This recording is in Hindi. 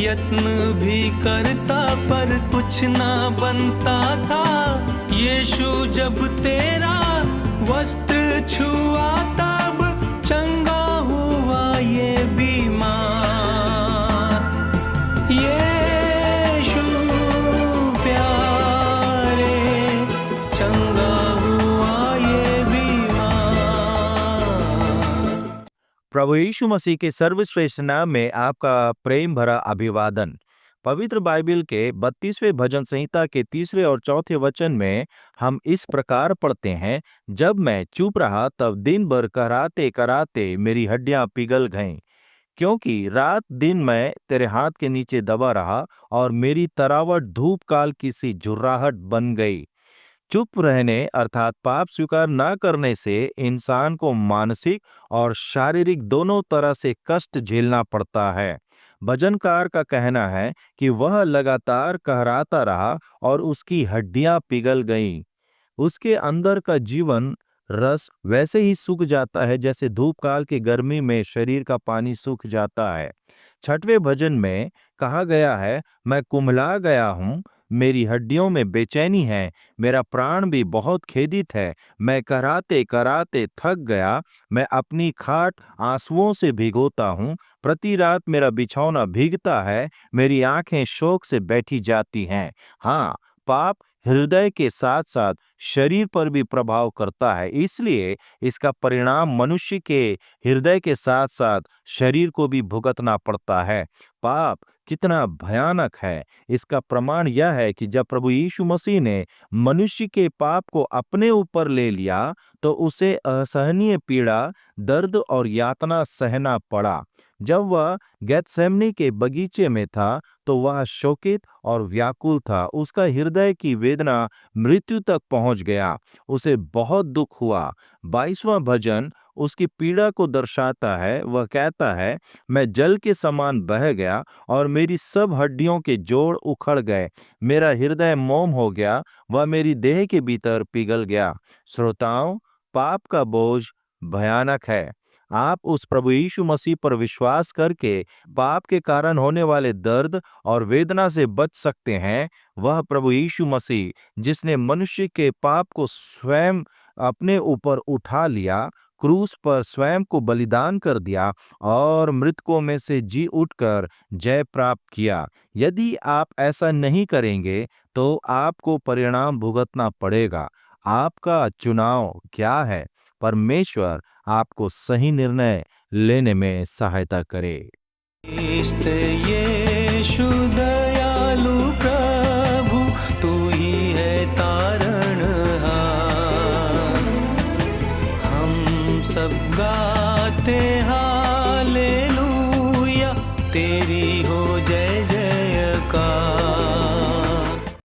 यत्न भी करता पर कुछ ना बनता था। यीशु जब तेरा वस्त्र छुआ तब चंगा हुआ ये बीमार। यीशु प्यारे, चंगा हुआ ये बीमार। प्रभु यीशु मसीह के सर्वश्रेष्ठ नाम में आपका प्रेम भरा अभिवादन। पवित्र बाइबल के 32वें भजन संहिता के 3 और 4 वचन में हम इस प्रकार पढ़ते हैं, जब मैं चुप रहा तब दिन भर कराते कराते मेरी हड्डियां पिघल गईं, क्योंकि रात दिन मैं तेरे हाथ के नीचे दबा रहा और मेरी तरावट धूप काल की सी झुर्राहट बन गई। चुप रहने अर्थात पाप स्वीकार न करने से इंसान को मानसिक और शारीरिक दोनों तरह से कष्ट झेलना पड़ता है। भजनकार का कहना है कि वह लगातार कहराता रहा और उसकी हड्डियां पिघल गईं। उसके अंदर का जीवन रस वैसे ही सूख जाता है जैसे धूपकाल की गर्मी में शरीर का पानी सूख जाता है। 6वें भजन में कहा गया है, मैं कुम्हला गया हूँ, मेरी हड्डियों में बेचैनी है, मेरा प्राण भी बहुत खेदित है। मैं कराते कराते थक गया, मैं अपनी खाट आंसुओं से भिगोता हूँ। प्रति रात मेरा बिछौना भीगता है, मेरी आंखें शोक से बैठी जाती हैं। हाँ, पाप हृदय के साथ साथ शरीर पर भी प्रभाव करता है, इसलिए इसका परिणाम मनुष्य के हृदय के साथ साथ शरीर को भी भुगतना पड़ता है। पाप कितना भयानक है, इसका प्रमाण यह है कि जब प्रभु यीशु मसीह ने मनुष्य के पाप को अपने ऊपर ले लिया तो उसे असहनीय पीड़ा, दर्द और यातना सहना पड़ा। जब वह गेतसेमनी के बगीचे में था तो वह शोकित और व्याकुल था। उसका हृदय की वेदना मृत्यु तक पहुंच गया, उसे बहुत दुख हुआ। 22वां भजन उसकी पीड़ा को दर्शाता है। वह कहता है, मैं जल के समान बह गया और मेरी सब हड्डियों के जोड़ उखड़ गए। मेरा हृदय मोम हो गया, वह मेरी देह के भीतर पिघल गया। श्रोताओं, पाप का बोझ भयानक है। आप उस प्रभु यीशु मसीह पर विश्वास करके पाप के कारण होने वाले दर्द और वेदना से बच सकते हैं। वह प्रभु यीशु मसीह जिसने मनुष्य के पाप को स्वयं अपने ऊपर उठा लिया, क्रूस पर स्वयं को बलिदान कर दिया और मृतकों में से जी उठकर जय प्राप्त किया। यदि आप ऐसा नहीं करेंगे तो आपको परिणाम भुगतना पड़ेगा। आपका चुनाव क्या है? परमेश्वर आपको सही निर्णय लेने में सहायता करे। यीशु दयालु प्रभु, तू ही है तारणहार। हम सब गाते हालेलुया, तेरी